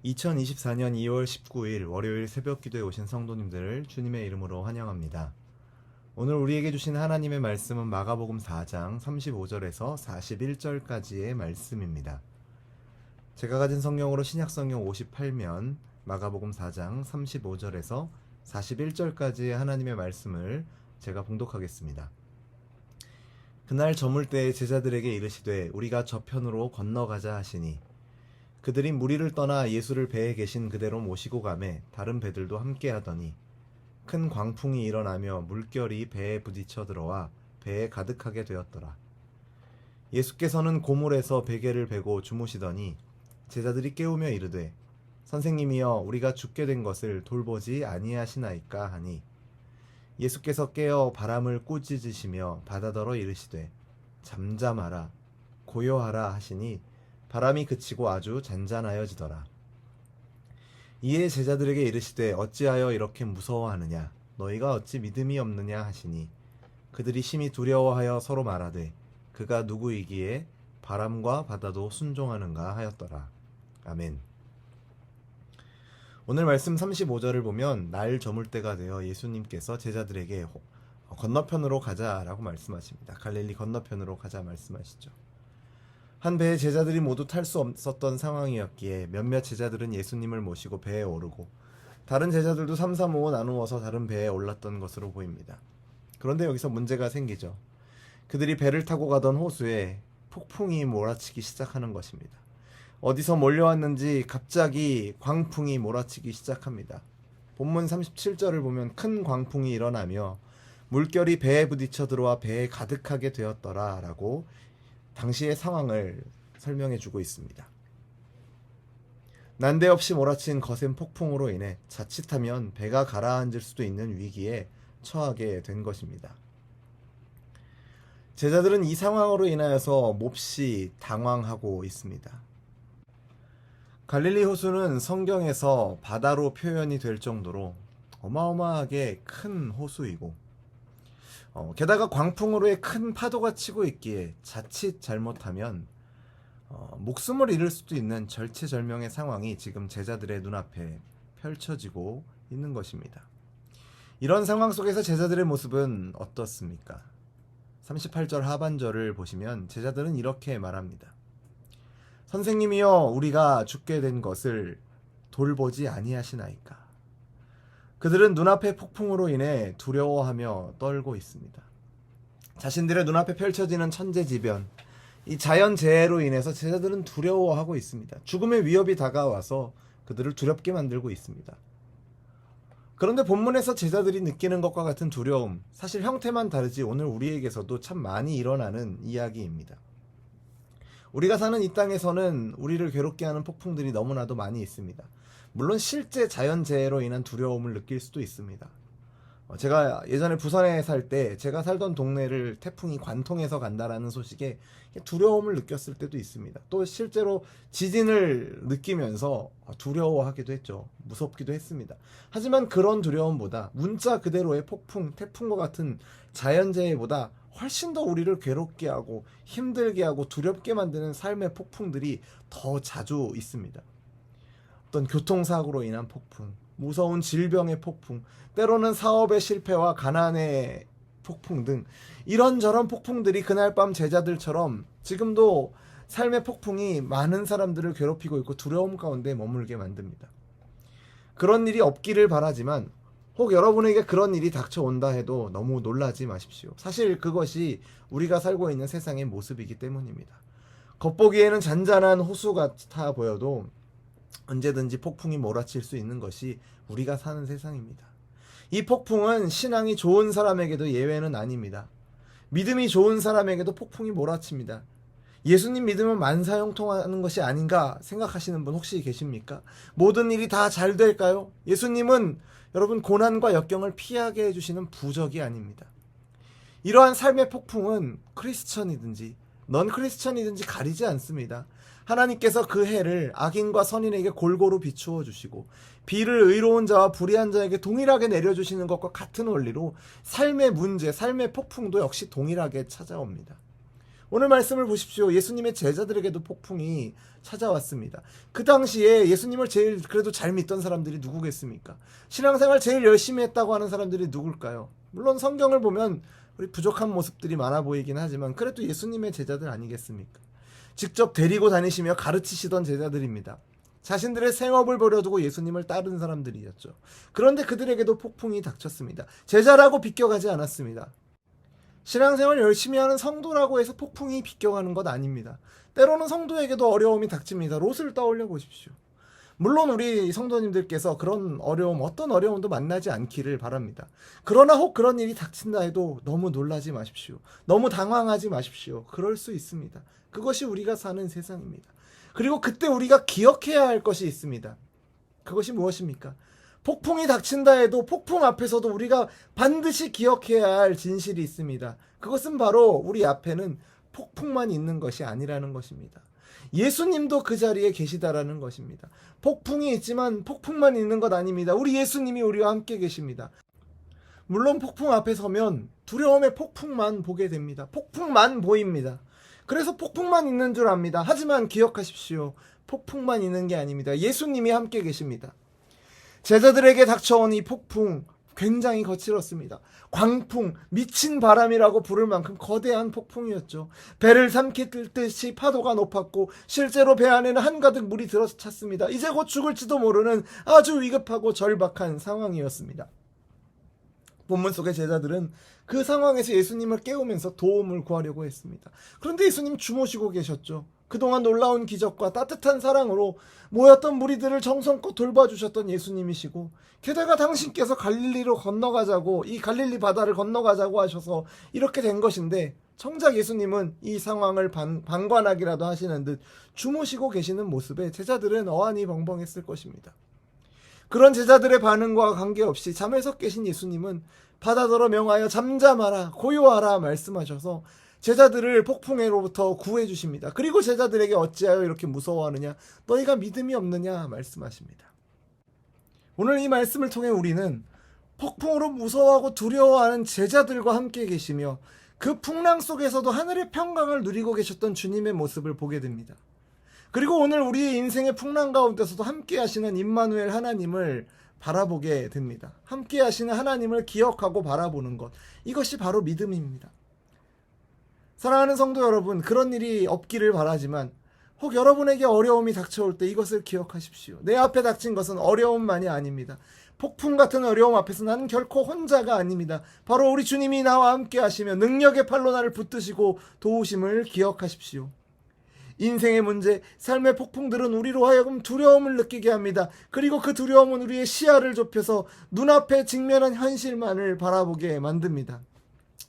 2024년 2월 19일 월요일 새벽 기도에 오신 성도님들을 주님의 이름으로 환영합니다. 오늘 우리에게 주신 하나님의 말씀은 마가복음 4장 35절에서 41절까지의 말씀입니다. 제가 가진 성경으로 신약성경 58면 마가복음 4장 35절에서 41절까지의 하나님의 말씀을 제가 봉독하겠습니다. 그날 저물 때에 제자들에게 이르시되 우리가 저편으로 건너가자 하시니 그들이 무리를 떠나 예수를 배에 계신 그대로 모시고 가매 다른 배들도 함께 하더니 큰 광풍이 일어나며 물결이 배에 부딪혀 들어와 배에 가득하게 되었더라. 예수께서는 고물에서 베개를 베고 주무시더니 제자들이 깨우며 이르되 선생님이여 우리가 죽게 된 것을 돌보지 아니하시나이까 하니 예수께서 깨어 바람을 꾸짖으시며 바다더러 이르시되 잠잠하라 고요하라 하시니 바람이 그치고 아주 잔잔하여지더라. 이에 제자들에게 이르시되 어찌하여 이렇게 무서워하느냐 너희가 어찌 믿음이 없느냐 하시니 그들이 심히 두려워하여 서로 말하되 그가 누구이기에 바람과 바다도 순종하는가 하였더라. 아멘. 오늘 말씀 35절을 보면 날 저물 때가 되어 예수님께서 제자들에게 건너편으로 가자라고 말씀하십니다. 갈릴리 건너편으로 가자 말씀하시죠. 한 배에 제자들이 모두 탈 수 없었던 상황이었기에 몇몇 제자들은 예수님을 모시고 배에 오르고 다른 제자들도 3, 3, 5 나누어서 다른 배에 올랐던 것으로 보입니다. 그런데 여기서 문제가 생기죠. 그들이 배를 타고 가던 호수에 폭풍이 몰아치기 시작하는 것입니다. 어디서 몰려왔는지 갑자기 광풍이 몰아치기 시작합니다. 본문 37절을 보면 큰 광풍이 일어나며 물결이 배에 부딪혀 들어와 배에 가득하게 되었더라 라고 당시의 상황을 설명해 주고 있습니다. 난데없이 몰아친 거센 폭풍으로 인해 자칫하면 배가 가라앉을 수도 있는 위기에 처하게 된 것입니다. 제자들은 이 상황으로 인하여서 몹시 당황하고 있습니다. 갈릴리 호수는 성경에서 바다로 표현이 될 정도로 어마어마하게 큰 호수이고 게다가 광풍으로의 큰 파도가 치고 있기에 자칫 잘못하면 목숨을 잃을 수도 있는 절체절명의 상황이 지금 제자들의 눈앞에 펼쳐지고 있는 것입니다. 이런 상황 속에서 제자들의 모습은 어떻습니까? 38절 하반절을 보시면 제자들은 이렇게 말합니다. 선생님이여 우리가 죽게 된 것을 돌보지 아니하시나이까. 그들은 눈앞의 폭풍으로 인해 두려워하며 떨고 있습니다. 자신들의 눈앞에 펼쳐지는 천재지변, 이 자연재해로 인해서 제자들은 두려워하고 있습니다. 죽음의 위협이 다가와서 그들을 두렵게 만들고 있습니다. 그런데 본문에서 제자들이 느끼는 것과 같은 두려움, 사실 형태만 다르지 오늘 우리에게서도 참 많이 일어나는 이야기입니다. 우리가 사는 이 땅에서는 우리를 괴롭게 하는 폭풍들이 너무나도 많이 있습니다. 물론 실제 자연재해로 인한 두려움을 느낄 수도 있습니다. 제가 예전에 부산에 살 때 제가 살던 동네를 태풍이 관통해서 간다라는 소식에 두려움을 느꼈을 때도 있습니다. 또 실제로 지진을 느끼면서 두려워하기도 했죠. 무섭기도 했습니다. 하지만 그런 두려움보다 문자 그대로의 폭풍, 태풍과 같은 자연재해보다 훨씬 더 우리를 괴롭게 하고 힘들게 하고 두렵게 만드는 삶의 폭풍들이 더 자주 있습니다. 어떤 교통사고로 인한 폭풍, 무서운 질병의 폭풍, 때로는 사업의 실패와 가난의 폭풍 등 이런저런 폭풍들이 그날 밤 제자들처럼 지금도 삶의 폭풍이 많은 사람들을 괴롭히고 있고 두려움 가운데 머물게 만듭니다. 그런 일이 없기를 바라지만 혹 여러분에게 그런 일이 닥쳐온다 해도 너무 놀라지 마십시오. 사실 그것이 우리가 살고 있는 세상의 모습이기 때문입니다. 겉보기에는 잔잔한 호수 같아 보여도 언제든지 폭풍이 몰아칠 수 있는 것이 우리가 사는 세상입니다. 이 폭풍은 신앙이 좋은 사람에게도 예외는 아닙니다. 믿음이 좋은 사람에게도 폭풍이 몰아칩니다. 예수님 믿으면 만사형통하는 것이 아닌가 생각하시는 분 혹시 계십니까? 모든 일이 다 잘 될까요? 예수님은 여러분 고난과 역경을 피하게 해주시는 부적이 아닙니다. 이러한 삶의 폭풍은 크리스천이든지 넌 크리스천이든지 가리지 않습니다. 하나님께서 그 해를 악인과 선인에게 골고루 비추어 주시고 비를 의로운 자와 불의한 자에게 동일하게 내려주시는 것과 같은 원리로 삶의 문제, 삶의 폭풍도 역시 동일하게 찾아옵니다. 오늘 말씀을 보십시오. 예수님의 제자들에게도 폭풍이 찾아왔습니다. 그 당시에 예수님을 제일 그래도 잘 믿던 사람들이 누구겠습니까? 신앙생활 제일 열심히 했다고 하는 사람들이 누굴까요? 물론 성경을 보면 우리 부족한 모습들이 많아 보이긴 하지만 그래도 예수님의 제자들 아니겠습니까? 직접 데리고 다니시며 가르치시던 제자들입니다. 자신들의 생업을 버려두고 예수님을 따른 사람들이었죠. 그런데 그들에게도 폭풍이 닥쳤습니다. 제자라고 비껴가지 않았습니다. 신앙생활 열심히 하는 성도라고 해서 폭풍이 비껴가는 것 아닙니다. 때로는 성도에게도 어려움이 닥칩니다. 롯을 떠올려 보십시오. 물론 우리 성도님들께서 그런 어려움, 어떤 어려움도 만나지 않기를 바랍니다. 그러나 혹 그런 일이 닥친다 해도 너무 놀라지 마십시오. 너무 당황하지 마십시오. 그럴 수 있습니다. 그것이 우리가 사는 세상입니다. 그리고 그때 우리가 기억해야 할 것이 있습니다. 그것이 무엇입니까? 폭풍이 닥친다 해도 폭풍 앞에서도 우리가 반드시 기억해야 할 진실이 있습니다. 그것은 바로 우리 앞에는 폭풍만 있는 것이 아니라는 것입니다. 예수님도 그 자리에 계시다라는 것입니다. 폭풍이 있지만 폭풍만 있는 것 아닙니다. 우리 예수님이 우리와 함께 계십니다. 물론 폭풍 앞에 서면 두려움의 폭풍만 보게 됩니다. 폭풍만 보입니다. 그래서 폭풍만 있는 줄 압니다. 하지만 기억하십시오. 폭풍만 있는 게 아닙니다. 예수님이 함께 계십니다. 제자들에게 닥쳐온 이 폭풍 굉장히 거칠었습니다. 광풍, 미친 바람이라고 부를 만큼 거대한 폭풍이었죠. 배를 삼키듯이 파도가 높았고 실제로 배 안에는 한가득 물이 들어찼습니다. 이제 곧 죽을지도 모르는 아주 위급하고 절박한 상황이었습니다. 본문 속의 제자들은 그 상황에서 예수님을 깨우면서 도움을 구하려고 했습니다. 그런데 예수님 주무시고 계셨죠. 그동안 놀라운 기적과 따뜻한 사랑으로 모였던 무리들을 정성껏 돌봐주셨던 예수님이시고 게다가 당신께서 갈릴리로 건너가자고 이 갈릴리 바다를 건너가자고 하셔서 이렇게 된 것인데 정작 예수님은 이 상황을 방관하기라도 하시는 듯 주무시고 계시는 모습에 제자들은 어안이 벙벙했을 것입니다. 그런 제자들의 반응과 관계없이 잠에서 깨신 예수님은 바다더러 명하여 잠잠하라 고요하라 말씀하셔서 제자들을 폭풍에로부터 구해 주십니다. 그리고 제자들에게 어찌하여 이렇게 무서워하느냐 너희가 믿음이 없느냐 말씀하십니다. 오늘 이 말씀을 통해 우리는 폭풍으로 무서워하고 두려워하는 제자들과 함께 계시며 그 풍랑 속에서도 하늘의 평강을 누리고 계셨던 주님의 모습을 보게 됩니다. 그리고 오늘 우리의 인생의 풍랑 가운데서도 함께 하시는 임마누엘 하나님을 바라보게 됩니다. 함께 하시는 하나님을 기억하고 바라보는 것, 이것이 바로 믿음입니다. 사랑하는 성도 여러분, 그런 일이 없기를 바라지만 혹 여러분에게 어려움이 닥쳐올 때 이것을 기억하십시오. 내 앞에 닥친 것은 어려움만이 아닙니다. 폭풍 같은 어려움 앞에서 나는 결코 혼자가 아닙니다. 바로 우리 주님이 나와 함께 하시며 능력의 팔로 나를 붙드시고 도우심을 기억하십시오. 인생의 문제, 삶의 폭풍들은 우리로 하여금 두려움을 느끼게 합니다. 그리고 그 두려움은 우리의 시야를 좁혀서 눈앞에 직면한 현실만을 바라보게 만듭니다.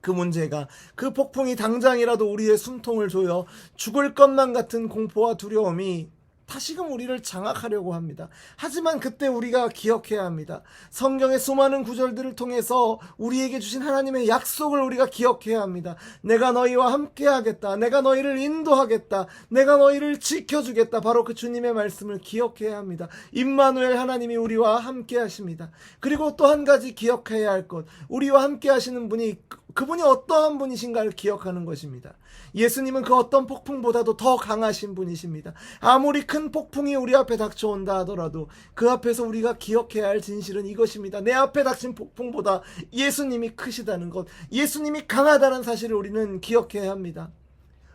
그 문제가, 그 폭풍이 당장이라도 우리의 숨통을 조여 죽을 것만 같은 공포와 두려움이 다시금 우리를 장악하려고 합니다. 하지만 그때 우리가 기억해야 합니다. 성경의 수많은 구절들을 통해서 우리에게 주신 하나님의 약속을 우리가 기억해야 합니다. 내가 너희와 함께 하겠다. 내가 너희를 인도하겠다. 내가 너희를 지켜주겠다. 바로 그 주님의 말씀을 기억해야 합니다. 임마누엘 하나님이 우리와 함께 하십니다. 그리고 또 한 가지 기억해야 할 것, 우리와 함께 하시는 분이 그분이 어떠한 분이신가를 기억하는 것입니다. 예수님은 그 어떤 폭풍보다도 더 강하신 분이십니다. 아무리 큰 폭풍이 우리 앞에 닥쳐온다 하더라도 그 앞에서 우리가 기억해야 할 진실은 이것입니다. 내 앞에 닥친 폭풍보다 예수님이 크시다는 것, 예수님이 강하다는 사실을 우리는 기억해야 합니다.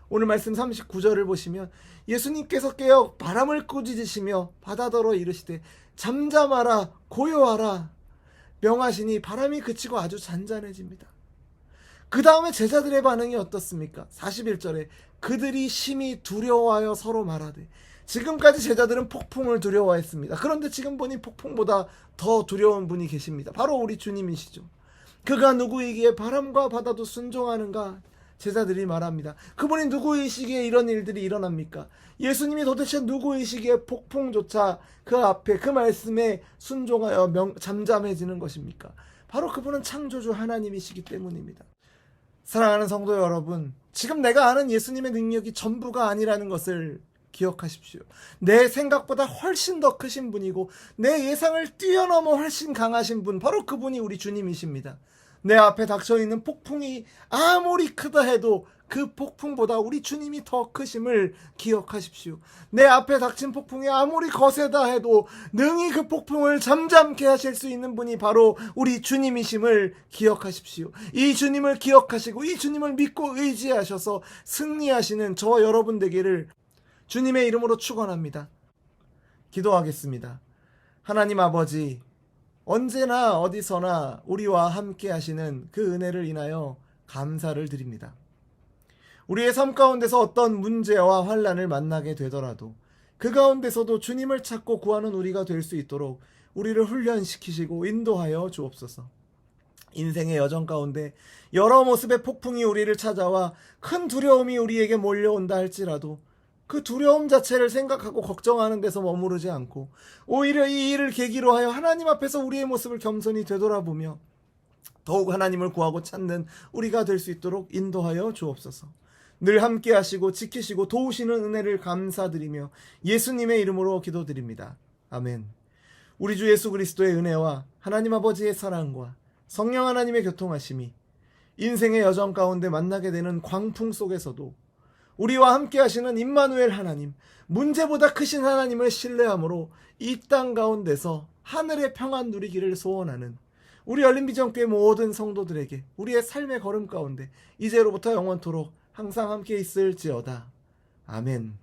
오늘 말씀 39절을 보시면 예수님께서 깨어 바람을 꾸짖으시며 바다더러 이르시되 잠잠하라 고요하라 명하시니 바람이 그치고 아주 잔잔해집니다. 그 다음에 제자들의 반응이 어떻습니까? 41절에 그들이 심히 두려워하여 서로 말하되, 지금까지 제자들은 폭풍을 두려워했습니다. 그런데 지금 보니 폭풍보다 더 두려운 분이 계십니다. 바로 우리 주님이시죠. 그가 누구이기에 바람과 바다도 순종하는가? 제자들이 말합니다. 그분이 누구이시기에 이런 일들이 일어납니까? 예수님이 도대체 누구이시기에 폭풍조차 그 앞에 그 말씀에 순종하여 잠잠해지는 것입니까? 바로 그분은 창조주 하나님이시기 때문입니다. 사랑하는 성도 여러분, 지금 내가 아는 예수님의 능력이 전부가 아니라는 것을 기억하십시오. 내 생각보다 훨씬 더 크신 분이고 내 예상을 뛰어넘어 훨씬 강하신 분, 바로 그분이 우리 주님이십니다. 내 앞에 닥쳐있는 폭풍이 아무리 크다 해도 그 폭풍보다 우리 주님이 더 크심을 기억하십시오. 내 앞에 닥친 폭풍이 아무리 거세다 해도 능히 그 폭풍을 잠잠케 하실 수 있는 분이 바로 우리 주님이심을 기억하십시오. 이 주님을 기억하시고 이 주님을 믿고 의지하셔서 승리하시는 저와 여러분 되기를 주님의 이름으로 축원합니다. 기도하겠습니다. 하나님 아버지, 언제나 어디서나 우리와 함께 하시는 그 은혜를 인하여 감사를 드립니다. 우리의 삶 가운데서 어떤 문제와 환난을 만나게 되더라도 그 가운데서도 주님을 찾고 구하는 우리가 될 수 있도록 우리를 훈련시키시고 인도하여 주옵소서. 인생의 여정 가운데 여러 모습의 폭풍이 우리를 찾아와 큰 두려움이 우리에게 몰려온다 할지라도 그 두려움 자체를 생각하고 걱정하는 데서 머무르지 않고 오히려 이 일을 계기로 하여 하나님 앞에서 우리의 모습을 겸손히 되돌아보며 더욱 하나님을 구하고 찾는 우리가 될 수 있도록 인도하여 주옵소서. 늘 함께 하시고 지키시고 도우시는 은혜를 감사드리며 예수님의 이름으로 기도드립니다. 아멘. 우리 주 예수 그리스도의 은혜와 하나님 아버지의 사랑과 성령 하나님의 교통하심이 인생의 여정 가운데 만나게 되는 광풍 속에서도 우리와 함께 하시는 임마누엘 하나님, 문제보다 크신 하나님을 신뢰함으로 이 땅 가운데서 하늘의 평안 누리기를 소원하는 우리 열린비전교회 모든 성도들에게 우리의 삶의 걸음 가운데 이제로부터 영원토록 항상 함께 있을지어다. 아멘.